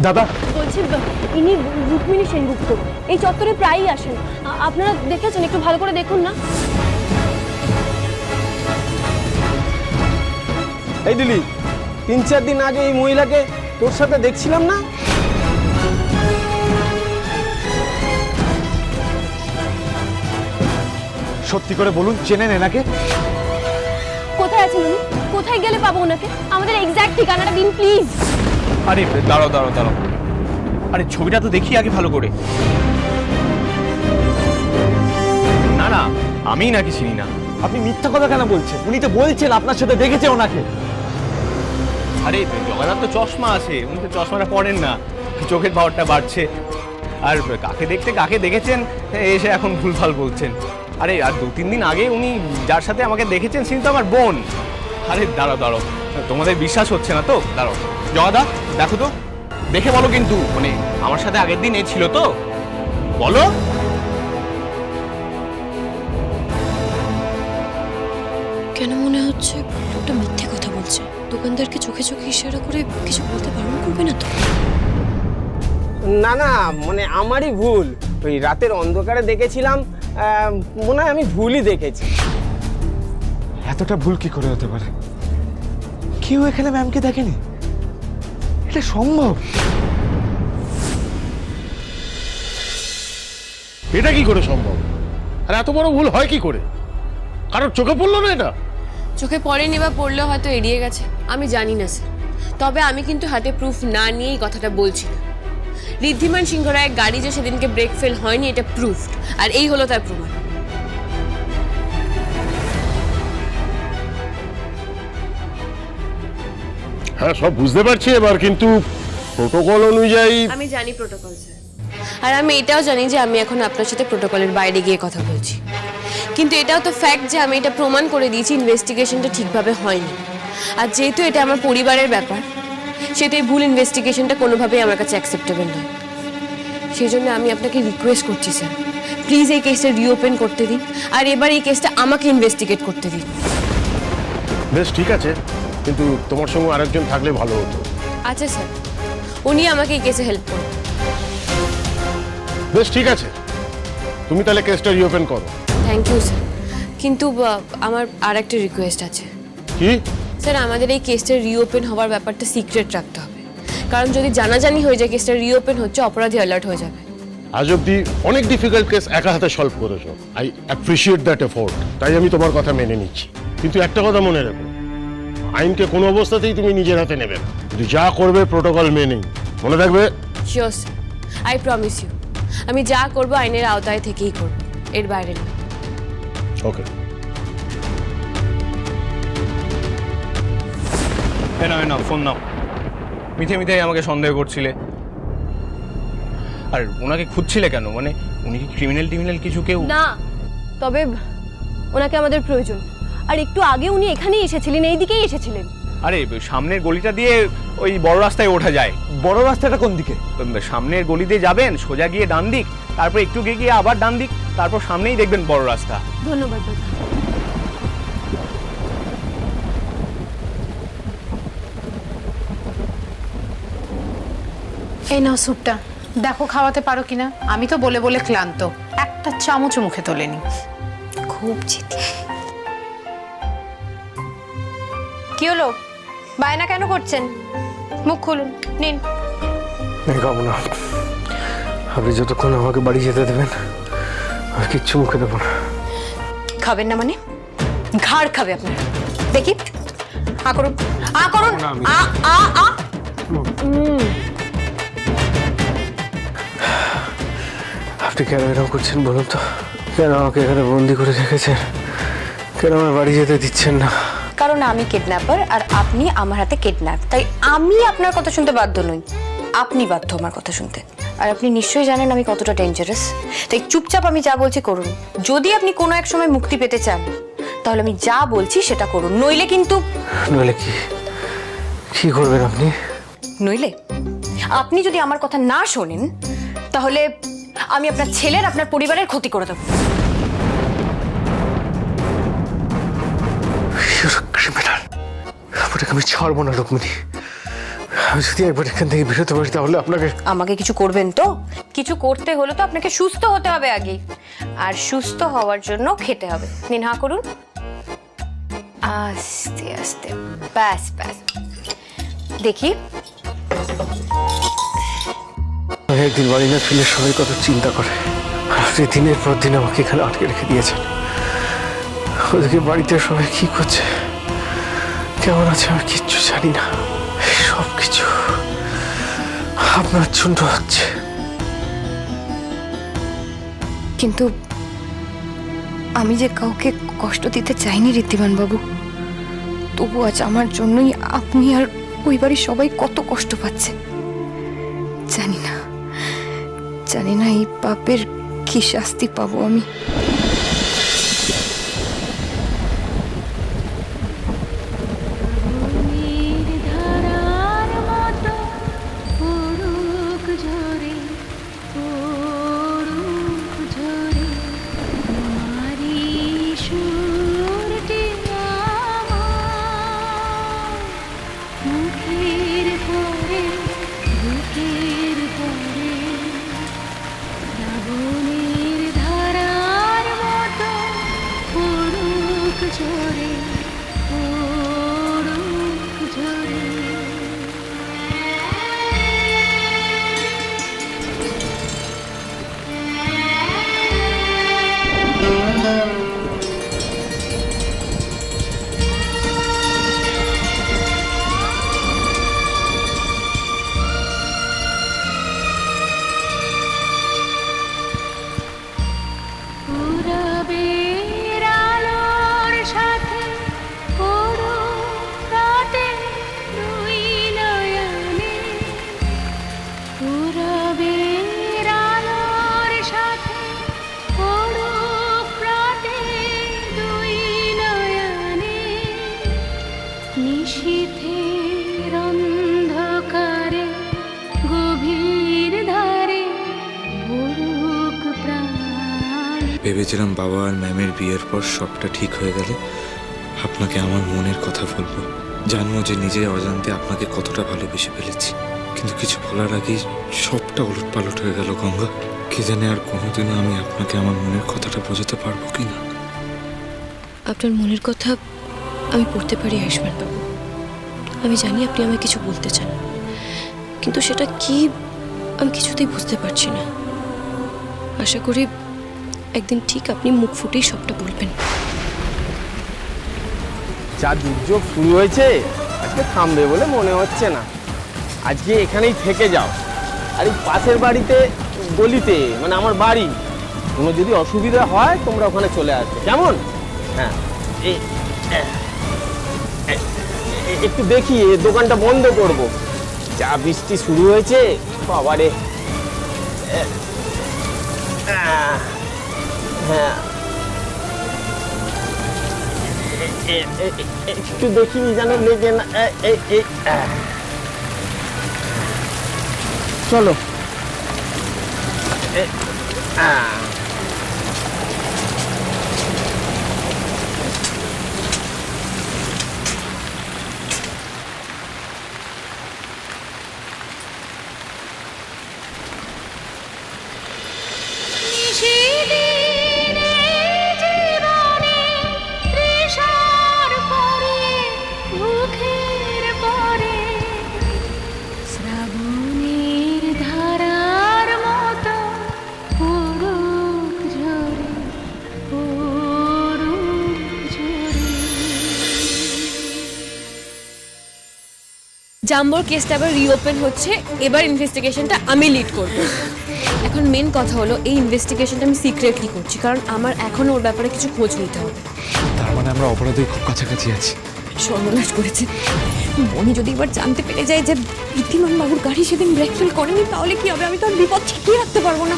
দাদা বলছি ইনি রুক্মিণী সেনগুপ্ত, এই চত্বরে প্রায়ই আসেন। আপনারা দেখেছেন? একটু ভালো করে দেখুন না। এই দিলি 3-4 দিন আগে এই মহিলাকে তোর সাথে দেখছিলাম না? সত্যি করে বলুন, চেনেন এনাকে? কোথায় আছেন উনি? কোথায় গেলে পাবো ওনাকে? আমাদের এক্স্যাক্ট ঠিকানাটা দিন প্লিজ। আরে দাঁড়াও দাঁড়াও দাঁড়াও, আরে ছবিটা তো দেখি আগে ভালো করে। না না, আমি নাকি চিনি না। আপনি মিথ্যা কথা কেন বলছেন? উনি তো বলছেন আপনার সাথে দেখেছে ওনাকে। আরে জগন্নাথ তো চশমা আছে, উনি তো চশমাটা পড়েন না, চোখের পাওয়ারটা বাড়ছে। আর কাকে দেখতে কাকে দেখেছেন এসে এখন ভুলভাল বলছেন। আরে আর 2-3 দিন আগে উনি যার সাথে আমাকে দেখেছেন তিনি তো আমার বোন। আরে দাঁড়াও দাঁড়াও, তোমাদের বিশ্বাস হচ্ছে না তো? দাঁড়াও জগাদা, দেখো তো, দেখে বলো কিন্তু, মানে আমার সাথে আগের দিন এ ছিল তো? বলো। কেন মনে হচ্ছে লোকটা মিথ্যে কথা বলছে? দোকানদারকে চোখে চোখে ইশারা করে কিছু বলতে বারণ করবে না তো? না না, মানে আমারই ভুল। ওই রাতের অন্ধকারে দেখেছিলাম, মনে হয় আমি ভুলই দেখেছি। এতটা ভুল কি করে হতে পারে? কেউ এখানে ম্যামকে দেখেনি? এটা সম্ভব? এটা কি করে সম্ভব? আর এত বড় ভুল হয় কি করে? কারোর চোখে পড়লো না এটা? চোখে পড়েনি বা পড়লেও হয়তো এড়িয়ে গেছে, আমি জানি না স্যার। তবে আমি কিন্তু হাতে প্রুফ না নিয়েই কথাটা বলছি না। ঋদ্ধিমান সিংহ রায়ের গাড়ি যে সেদিনকে ব্রেক ফেল হয়নি এটা প্রুফড, আর এই হলো তার প্রমাণ। হ্যাঁ, সব বুঝতে পারছি এবার, কিন্তু প্রোটোকল অনুযায়ী। আমি জানি প্রোটোকল স্যার, আর আমি এটাও জানি যে আমি এখন আপনার সাথে প্রোটোকলের বাইরে গিয়ে কথা বলছি। কিন্তু এটাও তো ফ্যাক্ট যে আমি এটা প্রমাণ করে দিয়েছি ইনভেস্টিগেশনটা ঠিকভাবে হয়নি। আর যেহেতু এটা আমার পরিবারের ব্যাপার, সেটা এই ভুল ইনভেস্টিগেশনটা কোনোভাবেই আমার কাছে অ্যাকসেপ্টেবল নয়। সেই জন্য আমি আপনাকে রিকোয়েস্ট করছি স্যার, প্লিজ এই কেসটা রিওপেন করতে দিন, আর এবার এই কেসটা আমাকে ইনভেস্টিগেট করতে দিন। বেশ, ঠিক আছে, কিন্তু তোমার সঙ্গে আরেকজন থাকলে ভালো হতো। আচ্ছা স্যার, উনি আমাকে এই কেসে হেল্প করুন। বেশ, ঠিক আছে, তুমি তাহলে কেসটা রিওপেন করো। থ্যাংক ইউ স্যার, কিন্তু আমার আর একটা রিকোয়েস্ট আছে। কি? স্যার, আমাদের এই কেসটা রিওপেন হওয়ার ব্যাপারটা সিক্রেট রাখতে হবে, কারণ যদি জানাজানি হয়ে যায় কেসটা রিওপেন হচ্ছে, অপরাধী অ্যালার্ট হয়ে যাবে। আজ অব্দি অনেক ডিফিকাল্ট কেস একা হাতে সলভ করেছো, আই অ্যাপ্রিসিয়েট দ্যাট এফোর্ট, তাই আমি তোমার কথা মেনে নিচ্ছি। কিন্তু একটা কথা মনে রেখো, আইনকে কোনো অবস্থাতেই তুমি নিজের হাতে নেবে না, কিন্তু যা করবে প্রোটোকল মেনেই, মনে থাকবে। Sure sir, I promise you, আমি যা করব আইনের আওতায় থেকেই করব, এর বাইরে না। ওকে। না ফোন নাও, মিথে মিথে আমাকে সন্দেহ করছিলে। আর ওনাকে খুঁজছিলে কেন? মানে উনি কি ক্রিমিনাল কিছু কেউ? না, তবে ওনাকে আমাদের প্রয়োজন। আর একটু আগে উনি এখানেই এসেছিলেন, এই দিকেই এসেছিলেন। আরে সামনের গলিটা দিয়ে ওই বড় রাস্তায় ওঠা যায়। বড় রাস্তাটা কোন দিকে? সামনের গলি দিয়ে যাবেন, সোজা গিয়ে ডান দিক, তারপর একটু গিয়ে আবার ডান দিক, তারপর সামনেই দেখবেন বড় রাস্তা। ধন্যবাদ দাদা। এই নাও স্যুপটা, দেখো খাওয়াতে পারো কিনা। আমি তো বলে বলে ক্লান্ত, একটা চামচও মুখে তোলেনি। খুব জেদি। কি হলো, বায়না কেন করছেন? মুখ খুলুন, নিন। খাবো না, আপনি যতক্ষণ আমাকে বাড়ি যেতে দেবেন আর কিচ্ছু মুখে দেবো না। খাবেন না মানে? ঘাড় খাবে আপনার। দেখি, আ করুন, আ করুন, আ আ আ। আপনি কেন এরকম করছেন বলুন তো? কেন আমাকে এখানে বন্দি করে রেখেছেন? কেন আমার বাড়ি যেতে দিচ্ছেন না? কারণ আমি কিডন্যাপার আর আপনি আমার হাতে কিডন্যাপ, তাই আমি আপনার কথা শুনতে বাধ্য নই, আপনি বাধ্য আমার কথা শুনতে। আর আপনি নিশ্চয়ই জানেন আমি কতটা ডেঞ্জারাস, তাই চুপচাপ আমি যা বলছি করুন। যদি আপনি কোনো এক সময় মুক্তি পেতে চান তাহলে আমি যা বলছি সেটা করুন, নইলে কিন্তু। নইলে কি? কি করবেন আপনি? নইলে আপনি যদি আমার কথা না শোনেন তাহলে আমি আপনার ছেলের, আপনার পরিবারের ক্ষতি করে দেবো। ক্রিমিনাল, আপনাকে আমি ছাড়বো না রুক্মিণী। আমি যদি একবার এখান থেকে বেরোতে পারি তাহলে আপনাকে আমাকে কিছু করবেন তো? কিছু করতে হলে তো আপনাকে সুস্থ হতে হবে আগে, আর সুস্থ হওয়ার জন্য খেতে হবে। নিন, হা করুন, আস্তে আস্তে, ব্যাস ব্যাস। দেখি, আমি একদিন বাড়ি না ফিরে সবাই কত চিন্তা করে, আর আপনি দিনের পর দিন আমাকে এখানে আটকে রেখে দিয়েছেন। ওদেরকে বাড়িতে সবাই কি করছে, কেমন আছে আমি কিচ্ছু জানি না। সব কিছু আপনার জন্য হচ্ছে। কিন্তু আমি যে কাউকে কষ্ট দিতে চাইনি ঋদ্ধিমান বাবু, তবু আজ আমার জন্যই আপনি আর ওই বাড়ির সবাই কত কষ্ট পাচ্ছে। জানি না এই পাপের কি শাস্তি পাবো আমি। ভেবেছিলাম বাবা আর ম্যামের বিয়ের পর সবটা ঠিক হয়ে গেলে আপনাকে আমার মনের কথা বলবো, জানবো যে নিজের অজান্তে আপনাকে কতটা ভালোবেসে ফেলেছি। কিন্তু কিছু বলার আগেই সবটা উলটপালট হয়ে গেল গঙ্গা। কে জানে আর কোনোদিনও আমি আপনাকে আমার মনের কথাটা বোঝাতে পারবো কি না। আপনার মনের কথা আমি পড়তে পারি আয়ুষ্মান বাবু। আমি জানি আপনি আমায় কিছু বলতে চান, কিন্তু সেটা কি আমি কিছুতেই বুঝতে পারছি না। আশা করি একদিন ঠিক আপনি মুখ ফুটেই সবটা বলবেন। যা দুর্যোগ শুরু হয়েছে, আজকে থামবে বলে মনে হচ্ছে না। আজকে এখানেই থেকে যাও, আর এই পাশের বাড়িতে গলিতে মানে আমার বাড়ি, কোনো যদি অসুবিধা হয় তোমরা ওখানে চলে আসবে, কেমন? হ্যাঁ, একটু দেখি দোকানটা বন্ধ করব, যা বৃষ্টি শুরু হয়েছে বাবারে। হ্যাঁ, একটু দেখি যেন লেগে না। চলো। জাম্বোর কেসটা আবার রিওপেন হচ্ছে, এবার ইনভেস্টিগেশনটা আমি লিড করব। এখন মেন কথা হলো এই ইনভেস্টিগেশনটা আমি সিক্রেটলি করছি, কারণ আমার এখনো ওর ব্যাপারে কিছু খোঁজ নিতে হবে। তার মানে আমরা অপরাধের খুব কাছাকাছি আছি। সর্বনাশ করেছে মনি, যদি এবার জানতে পেরে যায় যে ঋদ্ধিমান বাবুর গাড়ি সেদিন ব্রেক ফেল করেনি, তাহলে কি হবে? আমি তো আর বিপদ ঠেকিয়ে রাখতে পারবো না।